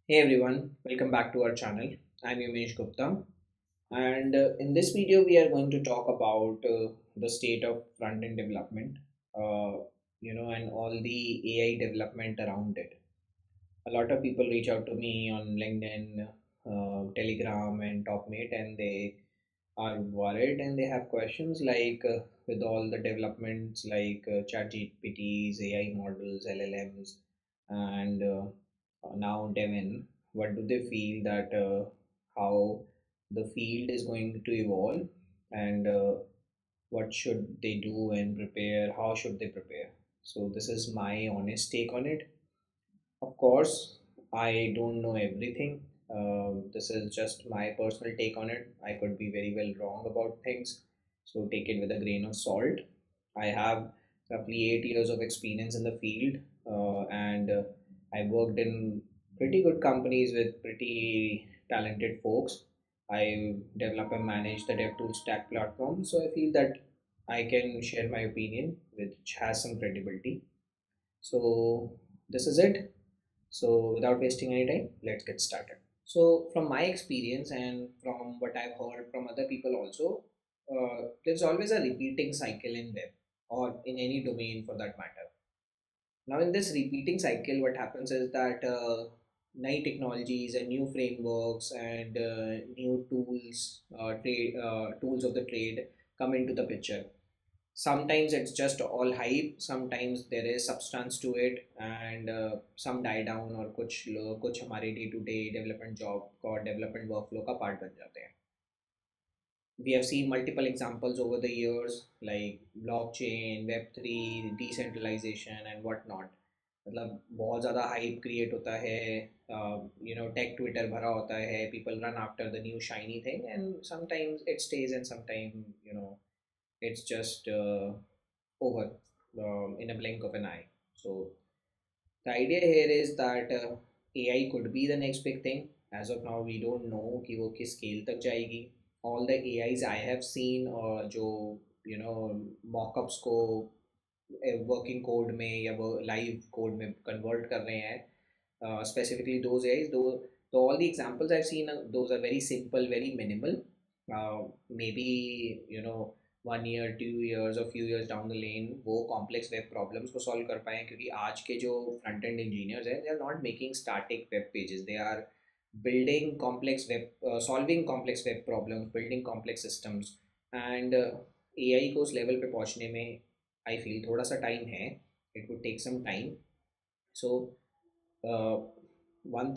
Hey everyone, welcome back to our channel. I'm Yomesh Gupta, and in this video, we are going to talk about the state of front-end development, uh, and all the AI development around it. A lot of people reach out to me on LinkedIn, Telegram, and TopMate, and they are worried and they have questions like with all the developments like ChatGPTs, AI models, LLMs, and now Devin, what do they feel that how the field is going to evolve and what should they do and prepare? How should they prepare? So this is my honest take on it. Of course, I don't know everything. This is just my personal take on it. I could be very well wrong about things, so take it with a grain of salt. I have roughly 8 years of experience in the field, and I worked in pretty good companies with pretty talented folks. I develop and manage the Devtools Tech platform, so I feel that I can share my opinion, which has some credibility. So this is it. So, without wasting any time, let's get started. So, from my experience and from what I've heard from other people also, there's always a repeating cycle in web or in any domain for that matter. Now, in this repeating cycle, what happens is that new technologies and new frameworks and new tools of the trade come into the picture. Sometimes it's just all hype, sometimes there is substance to it, and some die down और कुछ हमारे day to day development job और development workflow का part बन जाते हैं. We have seen multiple examples over the years like blockchain, web3, decentralization and whatnot. मतलब बहुत ज़्यादा हाइप क्रिएट होता है, टेक ट्विटर भरा होता है, people run after the new shiny thing and sometimes it stage and sometime it's just over in a blink of an eye. So the idea here is that AI could be the next big thing. As of now, we don't know कि वो किस scale तक जाएगी. All the AIs I have seen और जो mockups को working code में या वो live code में convert कर रहे हैं, specifically those AIs, though all the examples I've seen, those are very simple, very minimal. Maybe 1 year, 2 years or few years down the lane वो complex web problems को solve कर पाएँ, क्योंकि आज के जो front end engineers हैं, they are not making static web pages. They are building complex web, solving complex web problems, building complex systems, and AI को उस level पे पहुंचने में I feel थोड़ा सा time है. It would take some time. So uh, one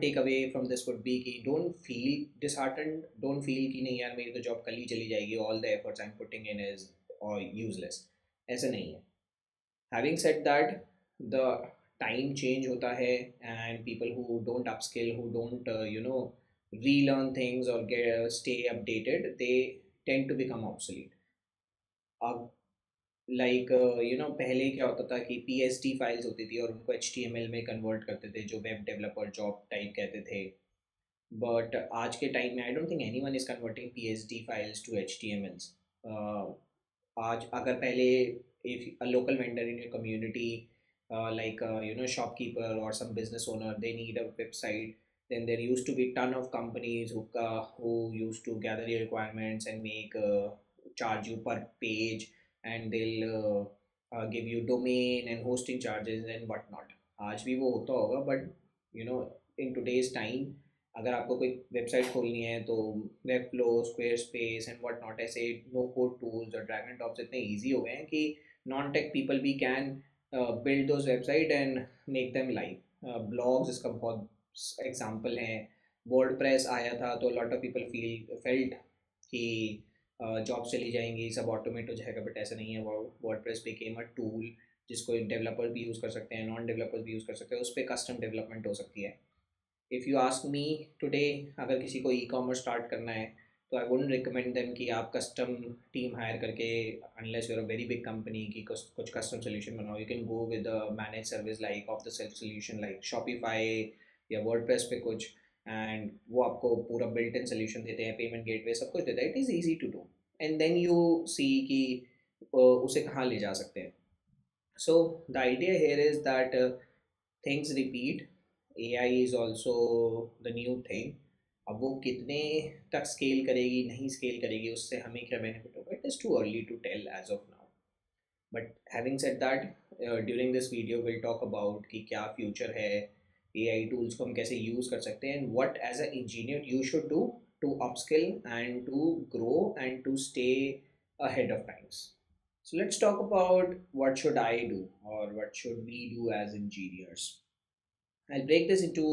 takeaway from this would be कि don't feel disheartened, don't feel कि नहीं यार मेरी तो जॉब कल ही चली जाएगी, all the efforts I'm putting in is or useless. ऐसा नहीं है. Having said that, the time change होता है and people who don't upskill, who don't relearn things or stay updated, they tend to become obsolete. अब पहले क्या होता था कि पीएसडी फाइल्स होती थी और उनको एचटीएमएल में कन्वर्ट करते थे, जो वेब डेवलपर जॉब टाइप कहते थे. बट आज के टाइम में I don't think anyone is converting PSD files to HTMLs. आज अगर पहले if a local vendor in your community like shopkeeper or some business owner, they need a website, then there used to be ton of companies who used to gather your requirements and make charge you per page, and they'll give you domain and hosting charges and whatnot. आज भी वो होता होगा, but in today's time अगर आपको कोई website खोलनी है तो web flow, square space and what not, ऐसे नो कोड टूल्स और ड्रैग एंड ड्रॉप्स इतने ईजी हो गए हैं कि नॉन टेक पीपल भी can build those website and make them live. Blogs इसका बहुत एग्जांपल है. वर्डप्रेस आया था तो लॉट ऑफ पीपल फेल्ट कि जॉब्स चली जाएंगी, सब ऑटोमेट हो जाएगा, बट ऐसा नहीं है. वर्डप्रेस बिकेम अ टूल जिसको डेवलपर भी यूज़ कर सकते हैं, नॉन डेवलपर्स भी यूज़ कर सकते हैं. उस पर कस्टम डेवलपमेंट हो सकती है. If you ask me today, अगर किसी को ई कॉमर्स स्टार्ट करना है तो आई वुडंट रिकमेंड देम कि आप कस्टम टीम हायर करके, unless you're a very big company, की कुछ कस्टम सोल्यूशन बनाओ. You can go with manage service like of the self solution like Shopify या वर्डप्रेस पे कुछ, एंड वो आपको पूरा बिल्ट इन सोल्यूशन देते हैं, पेमेंट गेटवे सब कुछ देता है. It is easy to do and then you see कि उसे कहाँ ले जा सकते हैं. So the idea here is that things repeat. AI is also the new thing. अब वो कितने तक स्केल करेगी नहीं स्केल करेगी उससे हमें क्या बेनिफिट होगा, it is too early to tell as of now. But having said that, during this video will talk about कि क्या फ्यूचर है, एआई टूल्स को हम कैसे यूज़ कर सकते हैं, and what as a engineer you should do to upskill and to grow and to stay ahead of times. So let's talk about what should I do or what should we do as engineers. I'll break this into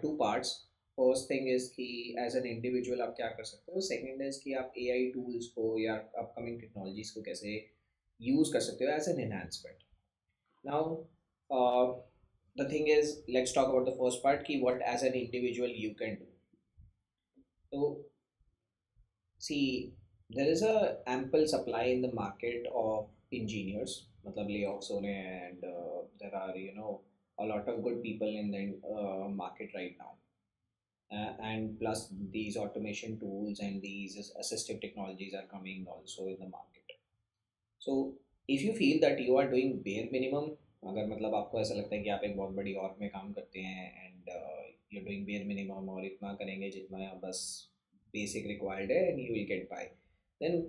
two parts. First thing is कि as an individual आप क्या कर सकते हो. Second is कि आप AI tools को या upcoming technologies को कैसे use कर सकते हो as an enhancement. Now, uh, the thing is, let's talk about the first part कि what as an individual you can do. So, see, there is a ample supply in the market of engineers. मतलब layoffs हो रहे हैं and there are a lot of good people in the market right now. And plus these automation tools and these assistive technologies are coming also in the market. So if you feel that you are doing bare minimum, अगर मतलब आपको ऐसा लगता है कि आप एक बहुत बड़ी ऑर्ग में काम करते हैं and you doing bare minimum और इतना करेंगे जितना बस बेसिक रिक्वायर्ड है and you will get by, then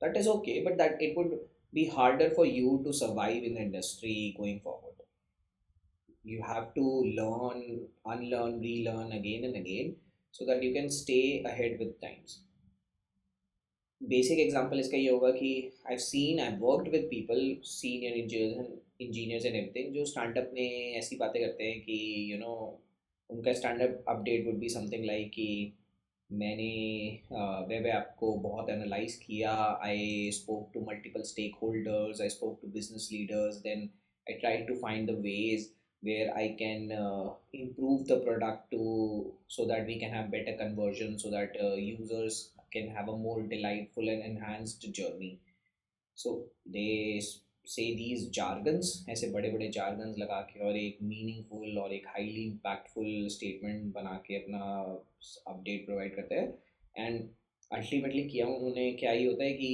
that is okay, but that it would be harder for you to survive in the industry going forward. You have to learn, unlearn, relearn again and again so that you can stay ahead with times. Basic example इसका ये होगा कि I've worked with people, senior engineers and everything, जो startup में ऐसी बातें करते हैं कि उनका standup update would be something like कि मैंने वेब ऐप को बहुत एनालाइज किया, I spoke to multiple stakeholders, I spoke to business leaders, then I try to find the ways where I can improve the product to so that we can have better conversion, so that users can have a more delightful and enhanced journey. So they say these jargons, ऐसे बड़े बड़े jargons लगा के और एक meaningful और एक highly impactful statement बना के अपना update provide करते हैं. And ultimately किया उन्होंने क्या ही होता है कि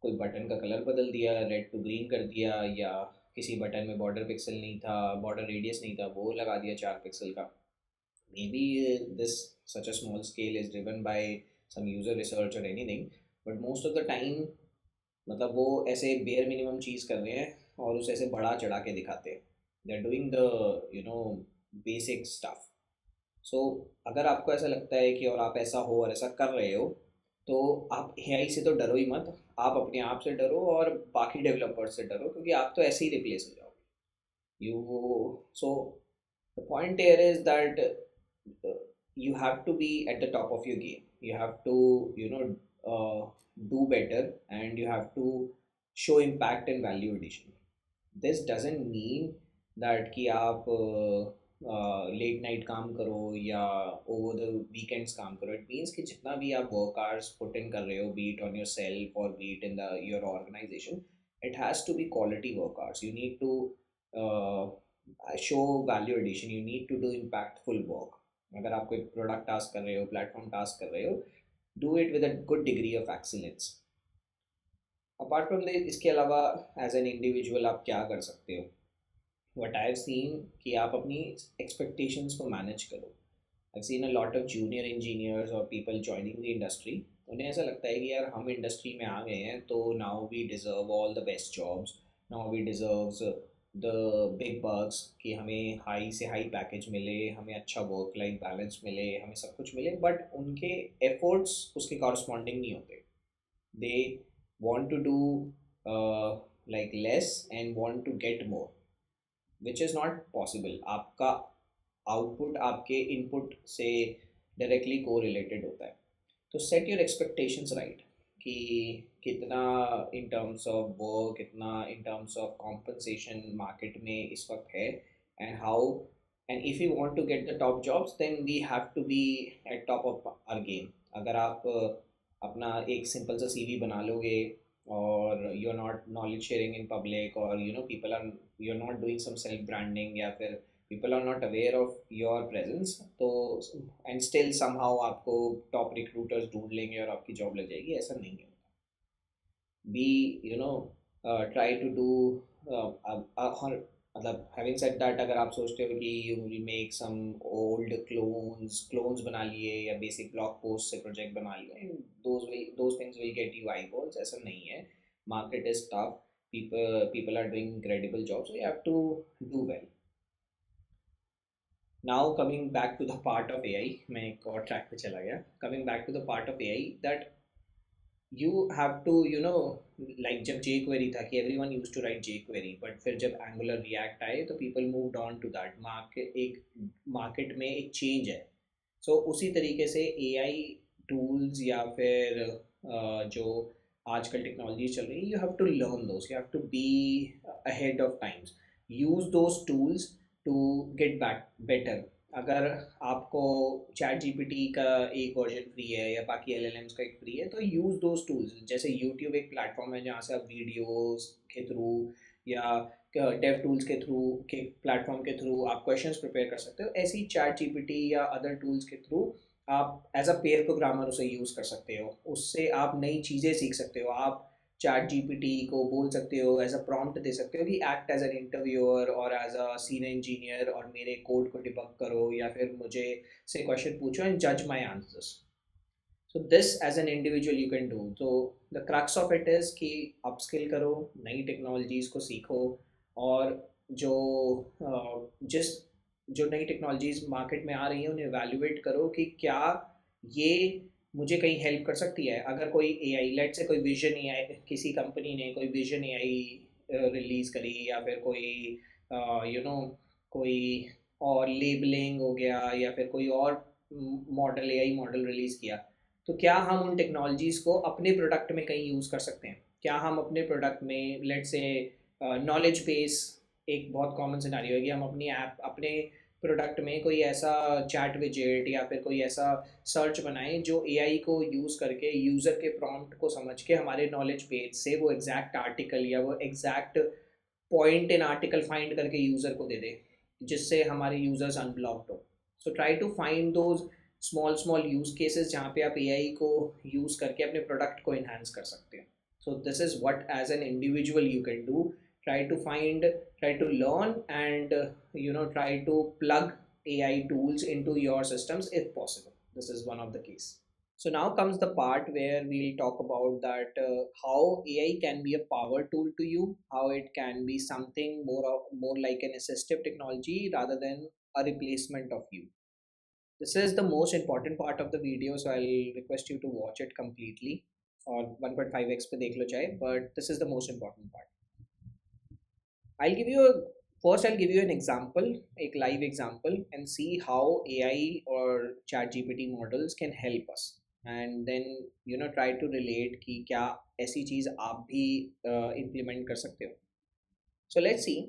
कोई बटन का कलर बदल दिया, रेड टू ग्रीन कर दिया, या किसी बटन में बॉर्डर पिक्सल नहीं था, बॉर्डर रेडियस नहीं था, वो लगा दिया 4 पिक्सल का. Maybe this such a small scale is driven by some user research और anything, but most of the time मतलब वो ऐसे बेयर मिनिमम चीज़ कर रहे हैं और उसे ऐसे बढ़ा चढ़ा के दिखाते हैं. They are doing the basic stuff. So अगर आपको ऐसा लगता है कि और आप ऐसा हो और ऐसा कर रहे हो, तो आप एआई से तो डरो ही मत. आप अपने आप से डरो और बाकी डेवलपर्स से डरो, क्योंकि आप तो ऐसे ही रिप्लेस हो जाओगे. So the point here is that you have to be at the top of your game. You have to do better, and you have to show impact and value addition. This doesn't mean that कि आप late night काम करो या over the weekends काम करो. It means कि जितना भी आप वर्क आवर्स पुट इन कर रहे हो, बीट ऑन योर सेल्फ और bet in the your organisation, it has to be quality work hours. You need to show value addition, you need to do impactful work. अगर आप कोई product task कर रहे हो, प्लेटफॉर्म टास्क कर रहे हो, do it with a good degree of excellence. Apart from this, इसके अलावा एज एन इंडिविजुअल आप क्या कर सकते हो? वट आई हैव सीन कि आप अपनी एक्सपेक्टेशंस को मैनेज करो. I seen a lot of junior engineers और पीपल जॉइनिंग द इंडस्ट्री. उन्हें ऐसा लगता है कि यार हम इंडस्ट्री में आ गए हैं तो now we deserve all the best jobs, now we deserves the big bucks, कि हमें हाई से हाई पैकेज मिले, हमें अच्छा वर्क लाइफ बैलेंस मिले, हमें सब कुछ मिले. बट उनके एफर्ट्स उसके कॉरस्पॉन्डिंग नहीं होते. दे want to do like less and want to get more, which is not possible. आपका आउटपुट आपके इनपुट से डायरेक्टली को रिलेटेड होता है. तो सेट योर एक्सपेक्टेशंस राइट, कि कितना इन टर्म्स ऑफ वर्क, कितना in terms of compensation market में इस वक्त है, and how, and if you want to get the top jobs then we have to be at top of our game. अगर आप अपना एक सिंपल सा सीवी बना लोगे और you are not knowledge sharing in public, और people are, you are not doing some self branding, या फिर people are not aware of your presence, तो एंड स्टिल समहाउ आपको टॉप रिक्रूटर्स ढूंढ लेंगे और आपकी जॉब लग जाएगी, ऐसा नहीं होता. बी ट्राई टू डू मतलब हैविंग सेड दैट, अगर आप सोचते हो कि you will make some old clones बना लिए या बेसिक ब्लॉग पोस्ट से प्रोजेक्ट बना लिए, those things will get you eyeballs, ऐसा नहीं है. Market is tough. People are doing incredible job, so you have to do well. Now coming back to the part of AI, मैं एक और track पे चला गया. Coming back to the part of AI, that you have to like जब jQuery था कि everyone used to write jQuery, but फिर जब एंगुलर रिएक्ट आए तो people moved on to that market. एक मार्केट में एक चेंज है. सो उसी तरीके से एआई टूल्स या फिर जो आजकल टेक्नोलॉजी चल रही है, you have to learn those, you have to be ahead of times. Use those tools to get back better. अगर आपको चैट जीपीटी का एक वर्जन फ्री है या बाकी एलएलएम्स का एक फ्री है, तो यूज़ दोज टूल्स. जैसे यूट्यूब एक प्लेटफॉर्म है जहाँ से आप वीडियोस के थ्रू या डेव टूल्स के थ्रू के प्लेटफॉर्म के थ्रू आप क्वेश्चंस प्रिपेयर कर सकते हो. ऐसी चैट जीपीटी या अदर टूल्स के थ्रू आप एज अ पेयर प्रोग्रामर उसे यूज़ कर सकते हो. उससे आप नई चीज़ें सीख सकते हो. आप चैट जीपीटी को बोल सकते हो, एज अ प्रॉम्प्ट दे सकते हो कि एक्ट एज एन इंटरव्यूअर और एज अ सीनियर इंजीनियर और मेरे कोड को डिबग करो, या फिर मुझे से क्वेश्चन पूछो एंड जज my answers. So this as an individual you can do. तो the crux of it is कि अपस्किल करो, नई टेक्नोलॉजीज़ को सीखो. और जो जिस जो नई टेक्नोलॉजीज़ मार्केट में आ रही हैं उन्हें एवेल्युएट करो कि क्या ये मुझे कहीं हेल्प कर सकती है. अगर कोई एआई, लेट से कोई विजन एआई, किसी कंपनी ने कोई विजन एआई रिलीज़ करी, या फिर कोई कोई और लेबलिंग हो गया, या फिर कोई और मॉडल एआई मॉडल रिलीज़ किया, तो क्या हम उन टेक्नोलॉजीज़ को अपने प्रोडक्ट में कहीं यूज़ कर सकते हैं? क्या हम अपने प्रोडक्ट में, लेट से नॉलेज बेस एक बहुत कॉमन सिनारियो है कि हम अपनी ऐप, अपने प्रोडक्ट में कोई ऐसा चैट विजेट या फिर कोई ऐसा सर्च बनाएं जो एआई को यूज़ करके यूज़र के प्रॉम्प्ट को समझ के हमारे नॉलेज पेज से वो एग्जैक्ट आर्टिकल या वो exact point in article find करके यूज़र को दे दे, जिससे हमारे यूज़र्स अनब्लॉक्ड हो. So try to find those small small use cases जहाँ पे आप एआई को यूज़ करके अपने प्रोडक्ट को इन्हांस कर सकते हैं. So this is what as an individual you can do. Try to find, try to learn, and try to plug AI tools into your systems if possible. This is one of the case. So now comes the part where we'll talk about that how AI can be a power tool to you, how it can be something more like an assistive technology rather than a replacement of you. This is the most important part of the video, so I'll request you to watch it completely, or 1.5x पे देख लो चाहे, but this is the most important part. I'll give you a First I'll give you an example, a live example, and see how AI or chat GPT models can help us. And then try to relate कि क्या ऐसी चीज़ आप भी implement कर सकते हो. So let's see.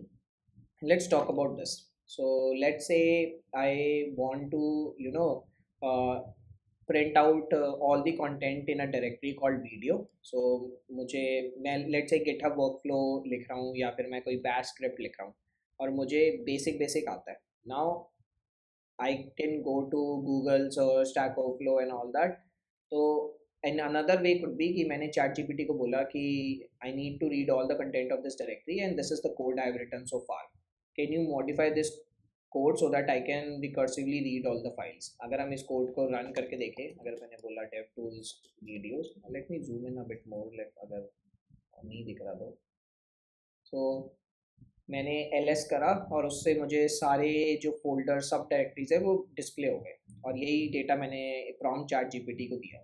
Let's talk about this. So let's say I want to uh, print out all the content in a directory called video. So मुझे, मैं let's say GitHub workflow लिख रहा हूँ या फिर मैं कोई bash script लिख रहा हूँ और मुझे बेसिक आता है. Now I can go to Google search, Stack Overflow and all that. So and another way could be कि मैंने ChatGPT को बोला कि I need to read all the content of this directory and this is the code I have written so far. Can you modify this code so that I can recursively read all the files? अगर हम इस code को run करके देखें, अगर मैंने बोला DevTools videos, let me zoom in a bit more, अगर नहीं दिख रहा तो मैंने ls करा और उससे मुझे सारे जो फोल्डर सब डायरेक्टरीज है वो डिस्प्ले हो गए, और यही डेटा मैंने प्रॉम्प्ट चैट जीपीटी को दिया.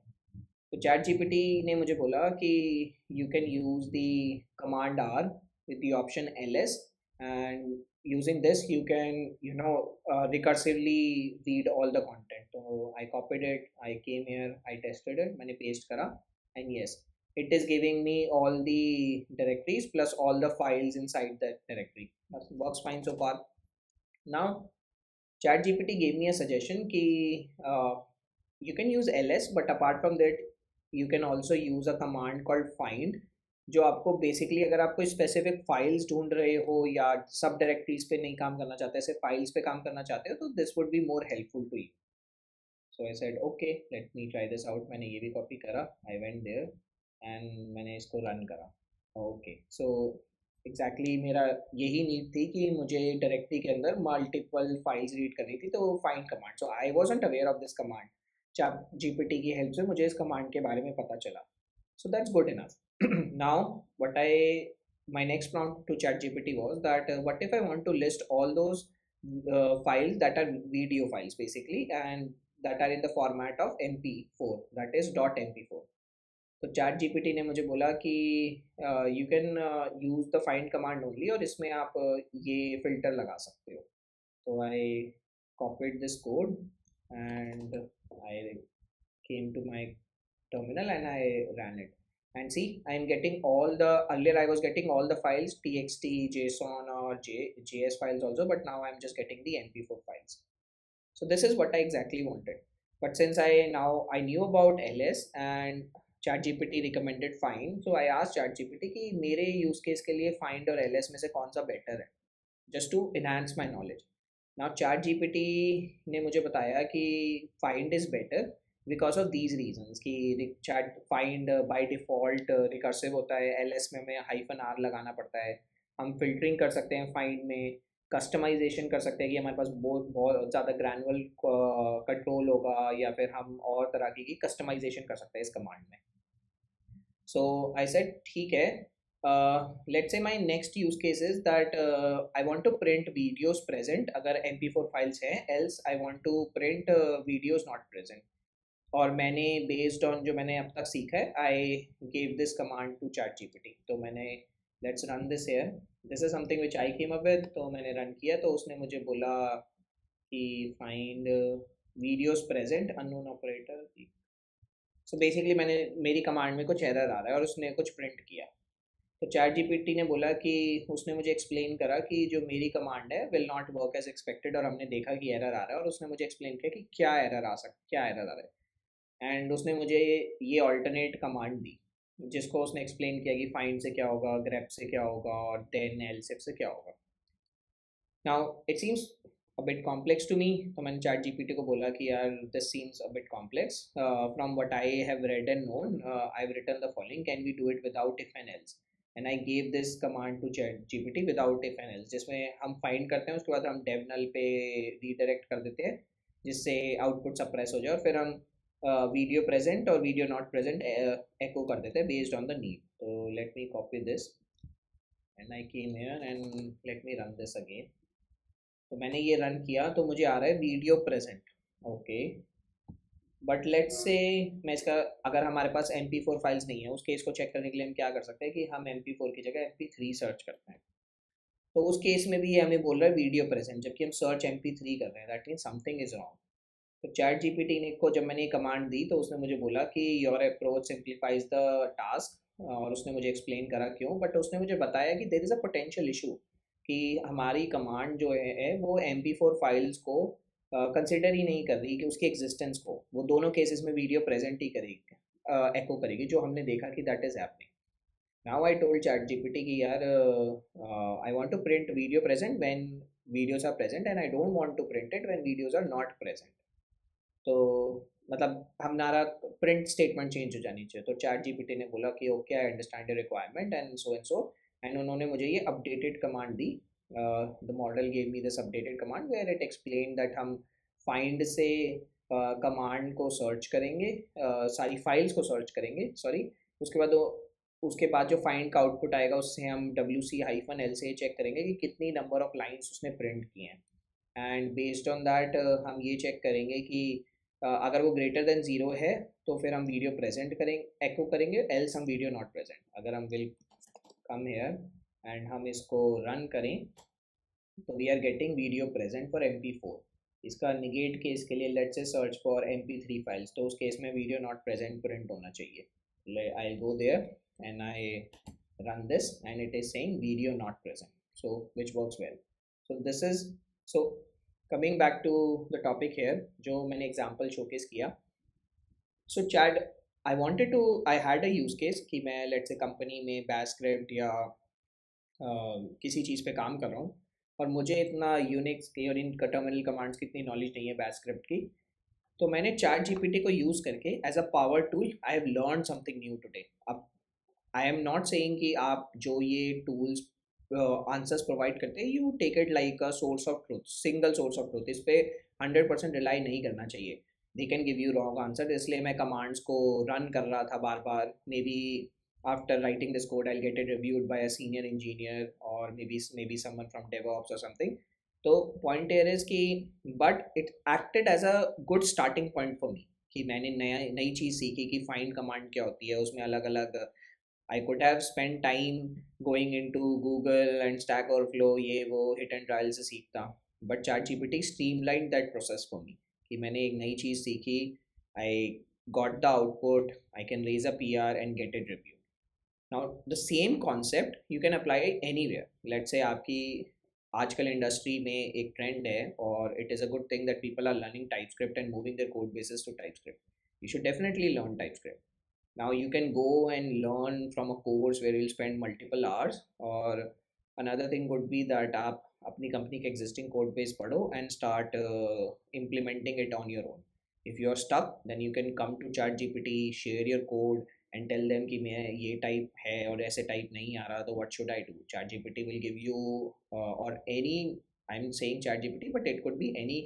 तो चैट जीपीटी ने मुझे बोला कि you can use the command R with the option ls, and using this you can recursively read all the content. So I copied it, I came here, I tested it, मैंने paste करा, and yes, it is giving me all the directories plus all the files inside that directory. That works fine so far. Now ChatGPT gave me a suggestion कि you can use ls, but apart from that you can also use a command called find, जो आपको basically अगर आप कोई specific files ढूंढ रहे हो या सब डायरेक्टरीज पे नहीं काम करना चाहते, सिर्फ फाइल्स पे काम करना चाहते हो, तो this would be more helpful to you. So I said okay, let me try this out. मैंने ये भी कॉपी करा, आई वेंट देयर एंड मैंने इसको रन करा. ओके, सो एग्जैक्टली मेरा यही नीड थी कि मुझे डायरेक्टरी के अंदर मल्टीपल फाइल्स रीड करनी थी, तो find command, so I wasn't aware of this command. Chat GPT की हेल्प से मुझे इस कमांड के बारे में पता चला। So that's good enough. Now, what I my next prompt to ChatGPT was that what if I want to list all those files that are video files basically, and that are in the format of MP4, that is .mp4. तो chat GPT ने मुझे बोला कि you can use the find command only, और इसमें आप ये filter लगा सकते हो। तो I copied this code and I came to my terminal and I ran it. And see, I'm getting all the, earlier I was getting all the files, txt, json or js files also, but now I'm just getting the mp4 files. So this is what I exactly wanted. But since I knew about ls and ChatGPT recommended find, so I asked ChatGPT कि मेरे use case के लिए find और ls में से कौन सा better है, just to enhance my knowledge. Now ChatGPT ने मुझे बताया कि find is better because of these reasons कि chat find by default recursive होता है, ls में हमें hyphen r लगाना पड़ता है, हम filtering कर सकते हैं find में, कस्टमाइजेशन कर सकते हैं कि हमारे पास बहुत बहुत ज़्यादा ग्रैनुअल कंट्रोल होगा, या फिर हम और तरह की कस्टमाइजेशन कर सकते हैं इस कमांड में। सो आई सेड ठीक है, let's say my next use case is that I want to print videos present अगर MP4 फाइल्स हैं, else I want to print videos not present. और मैंने बेस्ड ऑन जो मैंने अब तक सीखा है, I give this command to ChatGPT. तो मैंने let's run this here, this is something which I came up with. तो मैंने रन किया तो उसने मुझे बोला कि find videos present unknown operator. So basically मैंने, मेरी कमांड में कुछ एरर आ रहा है और उसने कुछ प्रिंट किया। तो चैट जीपीटी ने बोला कि उसने मुझे एक्सप्लेन करा कि जो मेरी कमांड है will not work as expected, और हमने देखा कि एरर आ रहा है, और उसने मुझे एक्सप्लेन किया कि क्या एरर आ रहा है। एंड उसने मुझे ये ऑल्टरनेट कमांड दी, जिसको उसने एक्सप्लेन किया कि फाइंड से क्या होगा, ग्रेप से क्या होगा, और देन एल्सिफ से क्या होगा। Now it seems a bit complex to me, तो मैंने चैट जीपीटी को बोला कि यार this seems a bit complex, from what I have read and known, I've written the following, can we do it without if and else, and I gave this command to chat gpt without if and else, जिसमें हम find करते हैं, उसके बाद हम dev null पे redirect कर देते हैं जिससे आउटपुट सप्रेस हो जाए, और फिर हम वीडियो प्रेजेंट और वीडियो नॉट प्रेजेंट एको कर देते हैं बेस्ड ऑन द नीड। तो let me copy this and I came here and let me run this again. तो मैंने ये रन किया तो मुझे आ रहा है video present, okay. But let's say मैं इसका, अगर हमारे पास MP4 फाइल्स नहीं है, उस केस को चेक करने के लिए हम क्या कर सकते हैं कि हम MP4 की जगह MP3 सर्च करते हैं। तो उस केस में भी ये हमें बोल रहा है वीडियो प्रेजेंट, जबकि हम सर्च MP3 कर रहे हैं, that mean something is wrong. तो चैट जीपीटी ने को जब मैंने ये कमांड दी तो उसने मुझे बोला कि your approach simplifies the task, और उसने मुझे एक्सप्लेन करा क्यों, बट उसने मुझे बताया कि there is a potential issue कि हमारी कमांड जो है वो MP4 फाइल्स को कंसिडर ही नहीं कर रही, कि उसकी एग्जिस्टेंस को, वो दोनों केसेस में वीडियो प्रेजेंट ही करेगी, एको करेगी, जो हमने देखा कि that is happening. Now I told ChatGPT कि यार I want to print video present when videos are present, and I don't want to print it when videos are not present. तो मतलब हमारा प्रिंट स्टेटमेंट चेंज हो जानी चाहिए। तो chat GPT ने बोला कि okay I understand your requirement and so and so, and उन्होंने मुझे ये अपडेटेड कमांड दी। The model gave me this updated command where it explain that हम फाइंड से कमांड को सर्च करेंगे, सारी फाइल्स को सर्च करेंगे, सॉरी, उसके बाद उसके बाद जो फाइंड का आउटपुट आएगा उससे हम WC-L से चेक करेंगे कि कितनी नंबर ऑफ लाइन्स उसने प्रिंट किए हैं, एंड बेस्ड ऑन दैट हम ये चेक करेंगे कि अगर वो ग्रेटर देन ज़ीरो है तो फिर हम वीडियो प्रेजेंट करेंगे, एको करेंगे, एल्स हम वीडियो नॉट प्रेजेंट। अगर हम विल कम हेयर एंड हम इसको रन करें तो we are getting video present for MP4। इसका निगेट केस के लिए let's say search for MP3 files, तो उस केस में वीडियो नॉट प्रेजेंट प्रिंट होना चाहिए। I go there and I run this and it is saying video not present, so which works well. So this is, so coming back to the topic here जो मैंने example showcase किया। So Chad, I had a use case कि मैं let's say company में bash script या किसी चीज़ पे काम कर रहा हूँ, और मुझे इतना यूनिक्स की और इन टर्मिनल कमांड्स की इतनी नॉलेज नहीं है बैश स्क्रिप्ट की। तो मैंने चैट जीपीटी को यूज़ करके as a power tool I have learn something new today. अब आई एम नॉट सेइंग कि आप जो ये टूल्स आंसर्स प्रोवाइड करते हैं, you take it like a source of truth, single source of truth. इस पे 100% रिलाई नहीं करना चाहिए। They can give you wrong answer, इसलिए मैं कमांड्स को रन कर रहा था बार बार। Maybe after writing this code I get it reviewed by a senior engineer और maybe someone from DevOps और समथिंग। तो पॉइंट हियर इज कि but it acted as a good starting point for me, कि मैंने नया नई चीज़ सीखी कि फाइंड कमांड क्या होती है, उसमें अलग अलग I could have spent time going into Google and Stack Overflow, ये वो hit and trial से सीखता, but ChatGPT streamlined that process for me, कि मैंने एक नई चीज़ सीखी, I got the output, I can raise a PR and get it reviewed. Now the same concept you can apply anywhere. Let's say आपकी आजकल industry में एक trend है और it is a good thing that people are learning TypeScript and moving their code bases to TypeScript. You should definitely learn TypeScript. Now you can go and learn from a course where you'll spend multiple hours, or another thing would be that आप अपनी company के existing code base पढ़ो and start implementing it on your own. If you're stuck, then you can come to ChatGPT, share your code and tell them कि मैं ये type है और ऐसे type नहीं आ रहा, तो what should I do? ChatGPT will give you or any, I'm saying ChatGPT but it could be any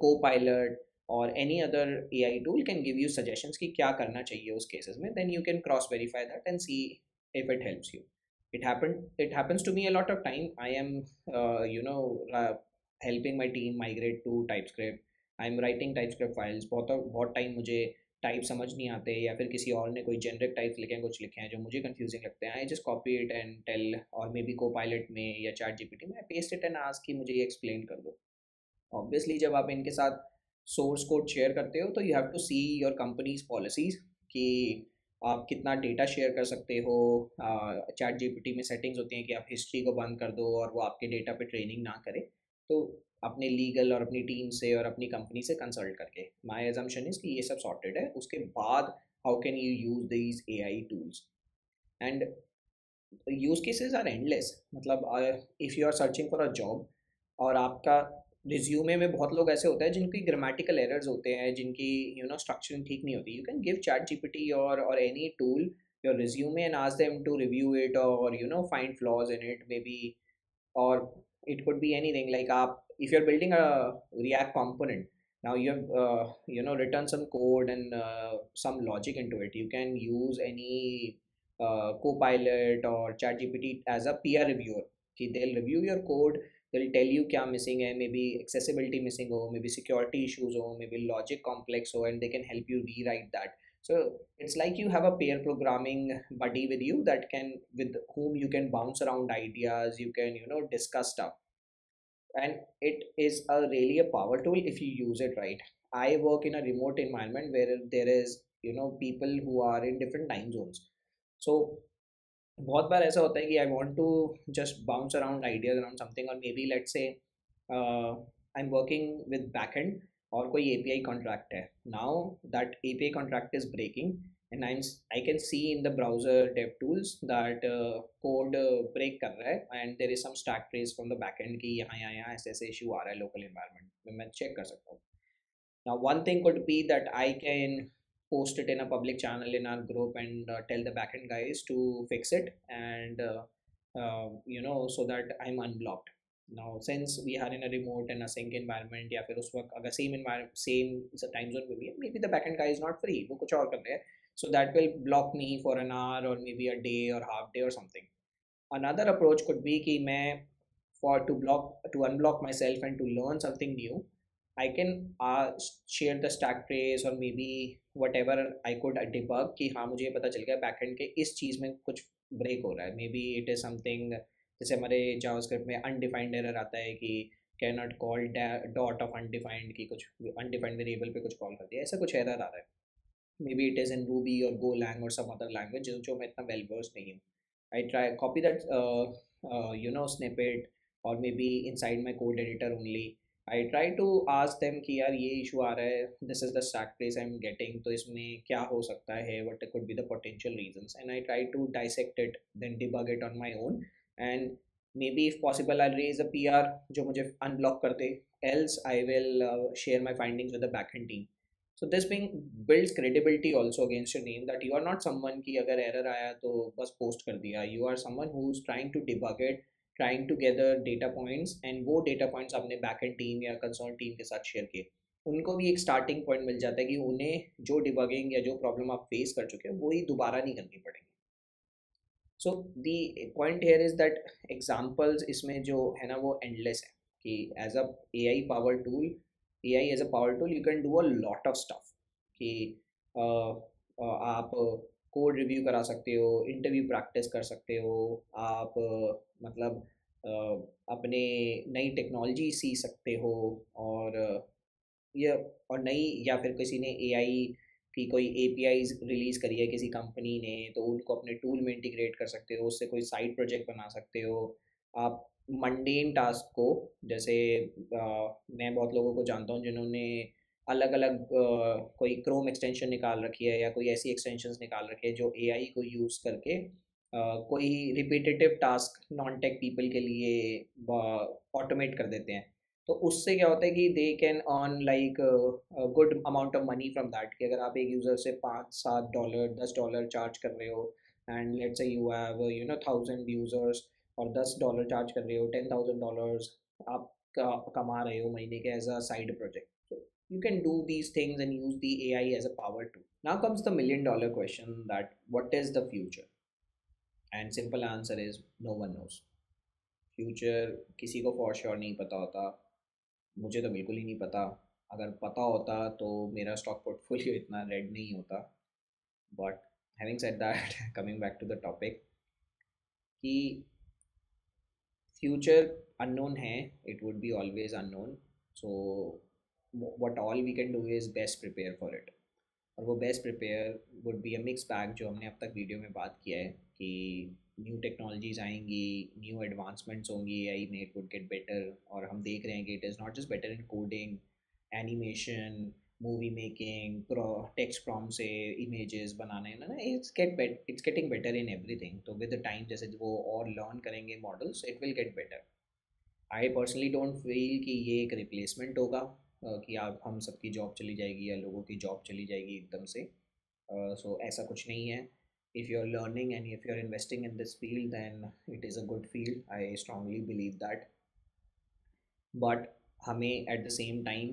co-pilot और any other AI tool can give you suggestions कि क्या करना चाहिए उस cases में, then you can cross verify that and see if it helps you. It happens to me a lot of time. I am helping my team migrate to TypeScript. I'm writing TypeScript files, बहुत time मुझे type समझ नहीं आते, या फिर किसी और ने कोई जेनरिक टाइप्स लिखे हैं, कुछ लिखे हैं जो मुझे कंफ्यूजिंग लगते हैं, I just copy it and tell, और मे बी को पायलट में या चैट जीपीटी में पेस्ट इट एंड आस्क कि मुझे ये एक्सप्लेन कर दो। ऑब्वियसली जब आप इनके साथ सोर्स कोड शेयर करते हो तो you have to see your company's policies, कि आप कितना डेटा शेयर कर सकते हो। चैट जीपीटी में सेटिंग्स होती हैं कि आप हिस्ट्री को बंद कर दो और वो आपके डेटा पे ट्रेनिंग ना करे। तो अपने लीगल और अपनी टीम से और अपनी कंपनी से कंसल्ट करके, माई एजम्पशन इज कि ये सब सॉर्टेड है, उसके बाद how can you use these A I tools. And use cases are endless. मतलब if you are searching for a job और आपका रिज्यूमे में बहुत लोग ऐसे होते हैं जिनकी ग्रामेटिकल एरर्स होते हैं, जिनकी स्ट्रक्चरिंग ठीक नहीं होती, you can give ChatGPT और any tool your resume and ask them to review it और find flaws in it, maybe, or it could be anything like if you're building a react component, now you have written some code and some logic into it, you can use any copilot or chat gpt as a peer reviewer, कि they'll review your code, they'll tell you क्या missing है, maybe accessibility missing हो, maybe security issues हो, maybe logic complex हो, and they can help you rewrite that. So it's like you have a pair programming buddy with you that can, with whom you can bounce around ideas, you can discuss stuff, and it is a really a power tool if you use it right. I work in a remote environment where there is people who are in different time zones, so बहुत बार ऐसा होता है कि I want to just bounce around ideas around something, और maybe let's say I am working with backend और कोई API contract है, now that API contract is breaking and I can see in the browser dev tools that code break कर रहा है and there is some stack trace from the backend कि यहाँ ऐसे ऐसे इशू आ रहा है लोकल इन्वायरमेंट में, मैं चेक कर सकता हूँ। Now, one thing could be that I can post it in a public channel in our group and tell the backend guys to fix it, and so that I'm unblocked. Now, since we are in a remote and async environment, या फिर उस वक्त अगर same environment same time zone में भी है, maybe the backend guy is not free, वो कुछ और कर रहे हैं, so that will block me for an hour or maybe a day or half day or something. Another approach could be कि मैं for to unblock myself and to learn something new, I can share the stack trace or maybe whatever I could debug कि हाँ मुझे ये पता चल गया backend के इस चीज़ में कुछ ब्रेक हो रहा है, may be it is something, जैसे हमारे जावास्क्रिप्ट में अनडिफाइंड एरर आता है कि can not call dot of undefined की, कुछ अनडिफाइंड वेरिएबल पे कुछ कॉल कर दिया, ऐसा कुछ एरर आ रहा है, may be it is in Ruby और गो लैंग और सम अदर लैंग्वेज जो मैं इतना वेल वर्स नहीं हूँ। I try copy that snippet or maybe inside my code editor only. I try to ask them कि यार ये issue आ रहा है, this is the stack trace I'm getting, तो इसमें क्या हो सकता है, what could be the potential reasons, and I try to dissect it, then debug it on my own, and maybe if possible I'll raise a PR जो मुझे unblock कर दे, else I will share my findings with the backend team. So this being builds credibility also against your name, that you are not someone कि अगर error आया तो बस post कर दिया, you are someone who's trying to debug it, trying to gather data points, and वो data points अपने backend team या कंसर्न टीम के साथ शेयर किए, उनको भी एक स्टार्टिंग पॉइंट मिल जाता है कि उन्हें जो डिबगिंग या जो प्रॉब्लम आप फेस कर चुके हैं वही दोबारा नहीं करनी पड़ेगी। So the point here is that examples इसमें जो है ना वो एंडलेस है, कि as a A I power tool, A I as a power tool you can do a lot of stuff, कि आप कोड रिव्यू करा सकते हो, इंटरव्यू प्रैक्टिस कर सकते हो, आप मतलब अपने नई टेक्नोलॉजी सी सकते हो, और ये और नई, या फिर किसी ने एआई की कोई एपीआईज रिलीज करी है किसी कंपनी ने, तो उनको अपने टूल में इंटीग्रेट कर सकते हो, उससे कोई साइड प्रोजेक्ट बना सकते हो आप। मंडेन टास्क को, जैसे मैं बहुत लोगों को जानता हूँ जिन्होंने अलग अलग कोई क्रोम एक्सटेंशन निकाल रखी है या कोई ऐसी एक्सटेंशंस निकाल रखी है जो एआई को यूज़ करके कोई repetitive task non tech people के लिए ऑटोमेट कर देते हैं। तो उससे क्या होता है कि they can earn like good amount of money from that, कि अगर आप एक यूज़र से $5-7 $10 चार्ज कर रहे हो, and let's say you have 1,000 users, और $10 चार्ज कर रहे हो, $10,000 आप कमा रहे हो महीने के as a side project, you can do these things and use the AI as a power tool. Now comes the $1,000,000 question, that what is the future? And simple answer is no one knows. Future किसी को for sure नहीं पता होता, मुझे तो बिल्कुल ही नहीं पता। अगर पता होता तो मेरा स्टॉक पोर्टफोलियो इतना रेड नहीं होता। But having said that, coming back to the topic, कि फ्यूचर अननोन है, it would be always unknown. So what all we can do is best prepare for it, और वो best prepare would be a mix bag, जो हमने अब तक video में बात किया है कि न्यू टेक्नोलॉजीज आएंगी, न्यू एडवांसमेंट्स होंगी एआई में, इट वुड गेट बेटर। और हम देख रहे हैं कि it is not just better in coding, animation, movie making, text prompt से इमेजेस बनाने ना, it's getting better in everything. तो विद द टाइम जैसे वो और लर्न करेंगे models, it will get better. I personally don't feel कि ये एक रिप्लेसमेंट होगा, कि आप हम सबकी जॉब चली जाएगी या लोगों की जॉब चली जाएगी एकदम से। सो ऐसा कुछ नहीं है। If you are learning and if you are investing in this field, then it is a good field, I strongly believe that. But हमें at the same time,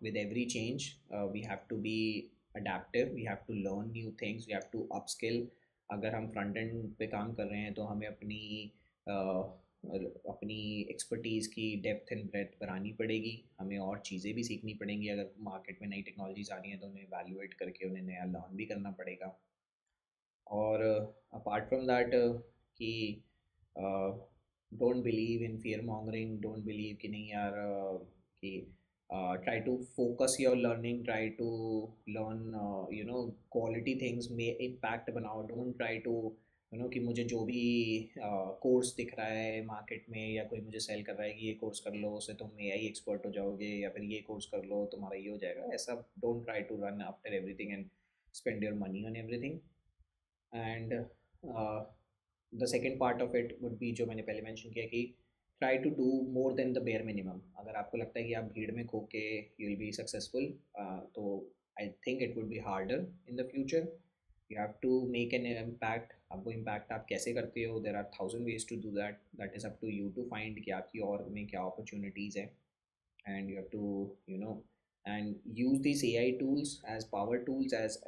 with every change, we have to be adaptive, we have to learn new things, we have to upskill. अगर हम front end पे काम कर रहे हैं तो हमें अपनी अपनी एक्सपर्टीज़ की डेप्थ एंड ब्रेथ बढ़ानी पड़ेगी, हमें और चीज़ें भी सीखनी पड़ेंगी। अगर मार्केट में नई टेक्नोलॉजीज आ रही हैं तो उन्हें एवेलुएट करके उन्हें नया लर्न भी करना पड़ेगा। और अपार्ट फ्रॉम दैट, कि don't believe in fear mongering, don't believe कि नहीं यार, कि try to focus your learning, try to learn quality things में इम्पैक्ट बनाओ। डोंट ट्राई टू कि मुझे जो भी कोर्स दिख रहा है मार्केट में, या कोई मुझे सेल कर रहा है कि ये कोर्स कर लो उससे तुम एआई एक्सपर्ट हो जाओगे, या फिर ये कोर्स कर लो तुम्हारा ये हो जाएगा, ऐसा don't try to run after everything and spend your money on everything. And the second part of it would be, जो मैंने पहले मेंशन किया, कि try to do more than the bare minimum. अगर आपको लगता है कि आप भीड़ में खो के यू विल बी सक्सेसफुल, तो I think it would be harder in the future. You have to make an impact. आपको इम्पैक्ट आप कैसे करते हो, there are thousand ways to do that, that is up to you to find कि आपकी और में क्या अपॉर्चुनिटीज़ है। and you have to and use these AI tools as power tools, as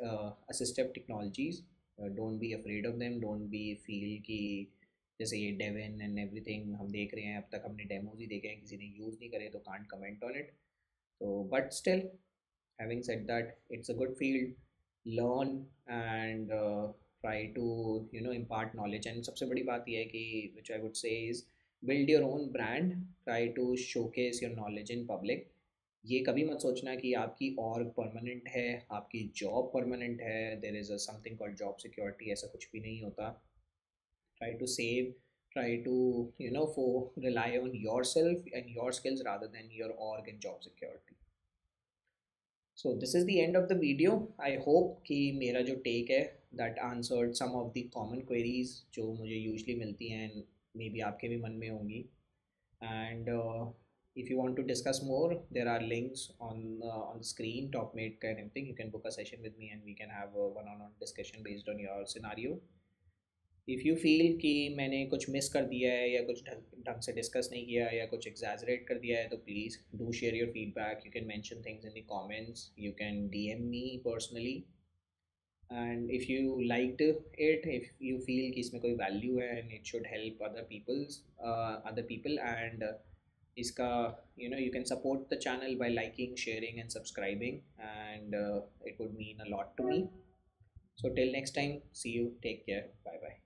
assistive technologies. Don't be afraid of them, don't be feel कि जैसे ये Devine and everything हम देख रहे हैं, अब तक हमने डेमोज ही देखे हैं, किसी ने यूज़ नहीं करे तो कांट कमेंट ऑन इट। तो but still, having said that, it's a good field. Learn and try to impart knowledge, and सबसे बड़ी बात यह है कि which I would say is build your own brand, try to showcase your knowledge in public। ये कभी मत सोचना कि आपकी org परमानेंट है, आपकी जॉब परमानेंट है, there is a something called job security, ऐसा कुछ भी नहीं होता। try to save, try to for rely on yourself and your skills rather than your org and job security। So this is the end of the video. I hope कि मेरा जो take है that answered some of the common queries जो मुझे usually मिलती हैं, may be आपके भी मन में होंगी। And if you want to discuss more, there are links on the screen, top mate and everything. You can book a session with me and we can have a one-on-one discussion based on your scenario. If you feel कि मैंने कुछ miss कर दिया है या कुछ ढंग ढंग से डिस्कस नहीं किया या कुछ एग्जैजरेट कर दिया है, तो please do share your feedback. You can mention things in the comments, you can DM me personally. And if you liked it, if you feel कि इसमें कोई वैल्यू है and it should help other people, and इसका you can support the channel by liking, sharing and subscribing, and it would mean a lot to me. So till next time, see you, take care, bye bye.